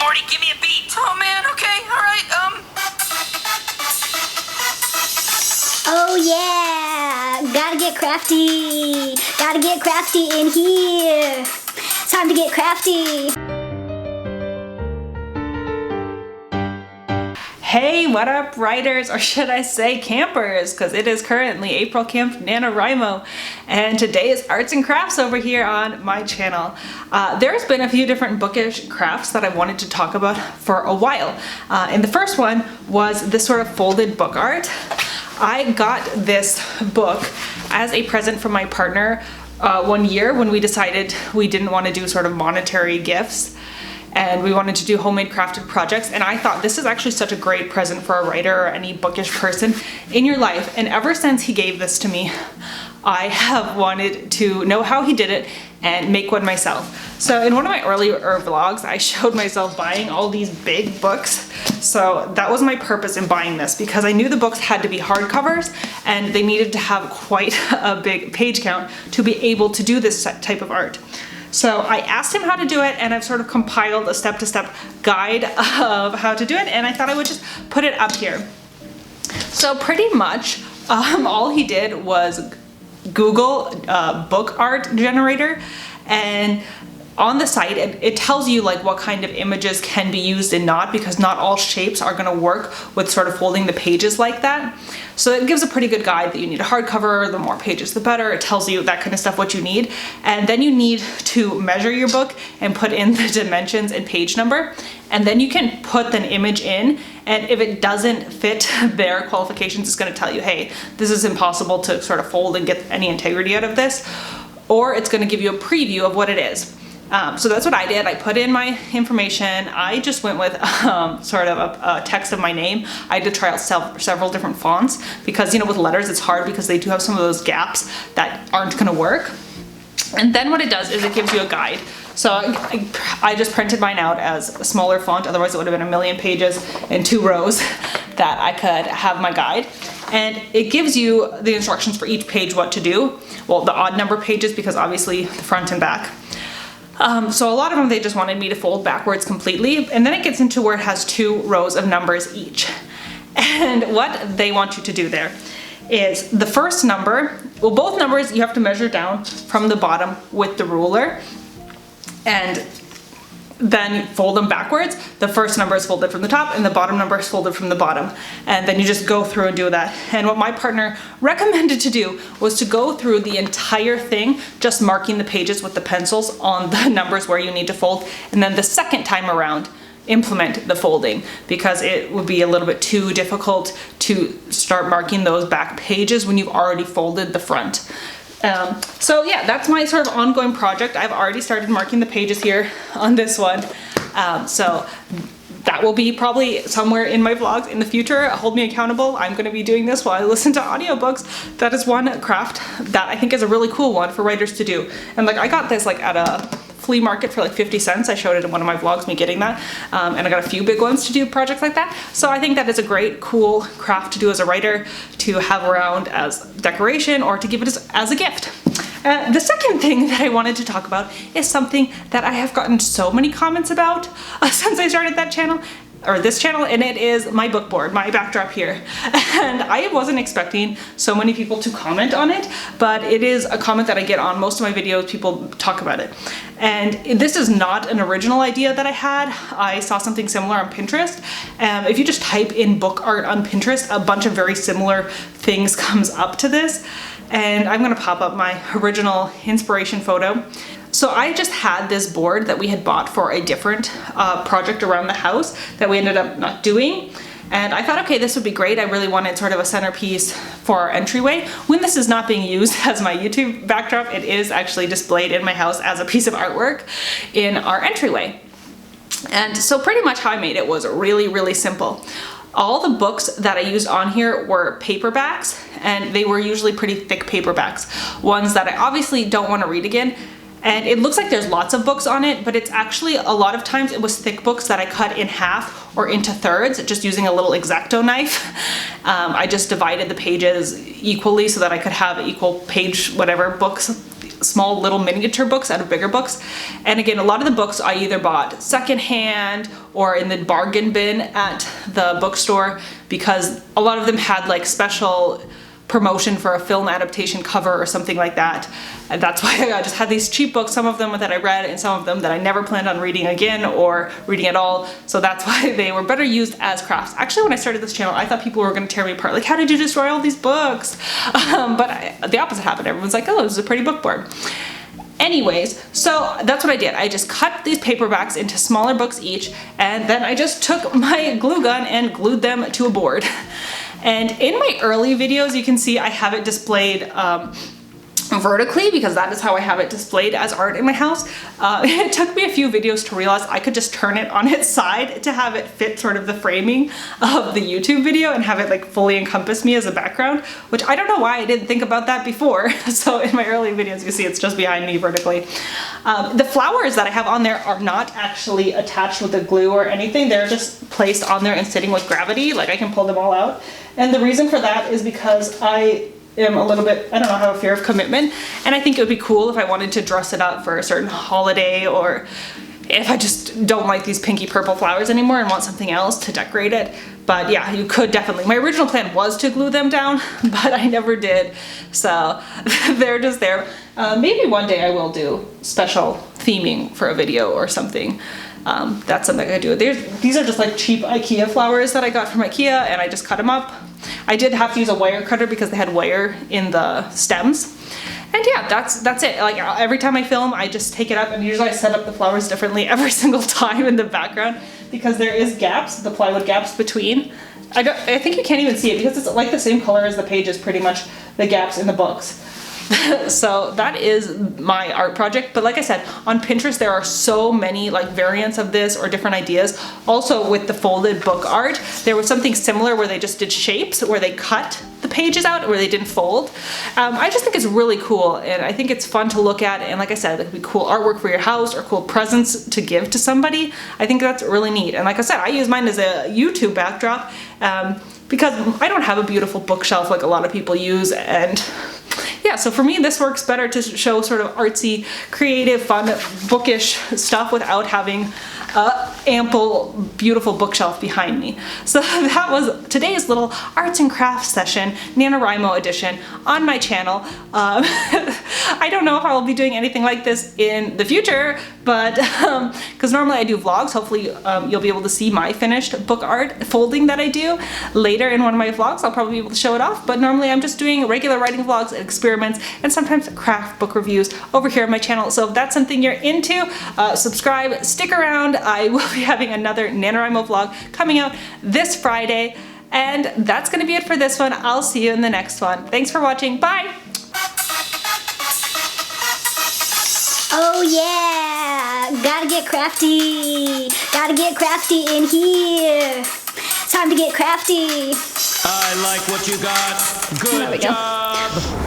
Morty, give me a beat. Oh man, okay, alright, Oh yeah, gotta get crafty. Gotta get crafty in here. Time to get crafty. Hey, what up writers, or should I say campers, because it is currently April Camp Nanowrimo, and today is arts and crafts over here on my channel. There's been a few different bookish crafts that I wanted to talk about for a while, and the first one was this sort of folded book art. I got this book as a present from my partner one year when we decided we didn't want to do sort of monetary gifts and we wanted to do homemade crafted projects, and I thought this is actually such a great present for a writer or any bookish person in your life. And ever since he gave this to me, I have wanted to know how he did it and make one myself. So in one of my earlier vlogs, I showed myself buying all these big books. So that was my purpose in buying this, because I knew the books had to be hardcovers and they needed to have quite a big page count to be able to do this type of art. So I asked him how to do it, and I've sort of compiled a step-to-step guide of how to do it, and I thought I would just put it up here. So pretty much all he did was Google book art generator, and on the site it tells you like what kind of images can be used and not, because not all shapes are going to work with sort of folding the pages like that. So it gives a pretty good guide that you need a hardcover, the more pages the better. It tells you that kind of stuff, what you need, and then you need to measure your book and put in the dimensions and page number, and then you can put an image in, and if it doesn't fit their qualifications, it's going to tell you, hey, this is impossible to sort of fold and get any integrity out of this, or it's going to give you a preview of what it is. So that's what I did. I put in my information. I just went with sort of a text of my name. I had to try out several different fonts because, you know, with letters it's hard because they do have some of those gaps that aren't going to work. And then what it does is it gives you a guide. So I just printed mine out as a smaller font, otherwise it would have been a million pages and 2 rows that I could have my guide. And it gives you the instructions for each page what to do. Well, the odd number pages, because obviously the front and back. So a lot of them, they just wanted me to fold backwards completely, and then it gets into where it has 2 rows of numbers each. And what they want you to do there is the first number, well, both numbers you have to measure down from the bottom with the ruler and then fold them backwards. The first number is folded from the top and the bottom number is folded from the bottom. And then you just go through and do that. And what my partner recommended to do was to go through the entire thing, just marking the pages with the pencils on the numbers where you need to fold. And then the second time around, implement the folding, because it would be a little bit too difficult to start marking those back pages when you've already folded the front. So yeah, that's my sort of ongoing project. I've already started marking the pages here on this one. So that will be probably somewhere in my vlogs in the future. Hold me accountable. I'm going to be doing this while I listen to audiobooks. That is one craft that I think is a really cool one for writers to do. And like I got this like at a flea market for like 50 cents. I showed it in one of my vlogs, me getting that. And I got a few big ones to do projects like that. So I think that is a great, cool craft to do as a writer, to have around as decoration or to give it as a gift. The second thing that I wanted to talk about is something that I have gotten so many comments about since I started that channel, or this channel, and it is my book board, my backdrop here. And I wasn't expecting so many people to comment on it, but it is a comment that I get on most of my videos. People talk about it. And this is not an original idea that I had. I saw something similar on Pinterest. If you just type in book art on Pinterest, a bunch of very similar things comes up to this. And I'm gonna pop up my original inspiration photo. So I just had this board that we had bought for a different project around the house that we ended up not doing. And I thought, okay, this would be great. I really wanted sort of a centerpiece for our entryway. When this is not being used as my YouTube backdrop, it is actually displayed in my house as a piece of artwork in our entryway. And so pretty much how I made it was really, really simple. All the books that I used on here were paperbacks, and they were usually pretty thick paperbacks. Ones that I obviously don't want to read again. And it looks like there's lots of books on it, but it's actually a lot of times it was thick books that I cut in half or into thirds, just using a little X-Acto knife. I just divided the pages equally so that I could have equal page whatever books small little miniature books out of bigger books. And again, a lot of the books I either bought secondhand or in the bargain bin at the bookstore, because a lot of them had like special promotion for a film adaptation cover or something like that. And that's why I just had these cheap books, some of them that I read and some of them that I never planned on reading again or reading at all. So that's why they were better used as crafts. Actually, when I started this channel, I thought people were going to tear me apart. Like, how did you destroy all these books? The opposite happened. Everyone's like, oh, this is a pretty book board. Anyways, so that's what I did. I just cut these paperbacks into smaller books each, and then I just took my glue gun and glued them to a board. And in my early videos, you can see I have it displayed vertically, because that is how I have it displayed as art in my house. It took me a few videos to realize I could just turn it on its side to have it fit sort of the framing of the YouTube video and have it like fully encompass me as a background, which I don't know why I didn't think about that before. So in my early videos, you see it's just behind me vertically. The flowers that I have on there are not actually attached with the glue or anything. They're just placed on there and sitting with gravity. Like, I can pull them all out. And the reason for that is because I am a little bit, I don't know, have a fear of commitment, and I think it would be cool if I wanted to dress it up for a certain holiday, or if I just don't like these pinky purple flowers anymore and want something else to decorate it. But yeah, you could definitely. My original plan was to glue them down, but I never did, so they're just there. Maybe one day I will do special theming for a video or something. That's something I do. These are just like cheap IKEA flowers that I got from IKEA, and I just cut them up. I did have to use a wire cutter because they had wire in the stems. And yeah, that's it. Like, every time I film, I just take it up, and usually I set up the flowers differently every single time in the background, because there is gaps, the plywood gaps between. I think you can't even see it because it's like the same color as the pages, pretty much, the gaps in the books. So that is my art project. But like I said, on Pinterest there are so many like variants of this or different ideas. Also with the folded book art, there was something similar where they just did shapes, where they cut the pages out, where they didn't fold. I just think it's really cool, and I think it's fun to look at, and like I said, it could be cool artwork for your house or cool presents to give to somebody. I think that's really neat. And like I said, I use mine as a YouTube backdrop because I don't have a beautiful bookshelf like a lot of people use, and yeah, so for me this works better to show sort of artsy, creative, fun, bookish stuff without having ample, beautiful bookshelf behind me. So that was today's little arts and crafts session, NaNoWriMo edition, on my channel. I don't know if I will be doing anything like this in the future, but because normally I do vlogs. Hopefully you'll be able to see my finished book art folding that I do later in one of my vlogs. I'll probably be able to show it off, but normally I'm just doing regular writing vlogs and experiments, and sometimes craft book reviews over here on my channel. So if that's something you're into, subscribe, stick around. I will be having another NaNoWriMo vlog coming out this Friday, and that's gonna be it for this one. I'll see you in the next one. Thanks for watching. Bye! Oh yeah, gotta get crafty. Gotta get crafty in here. Time to get crafty. I like what you got. There we Good go. job.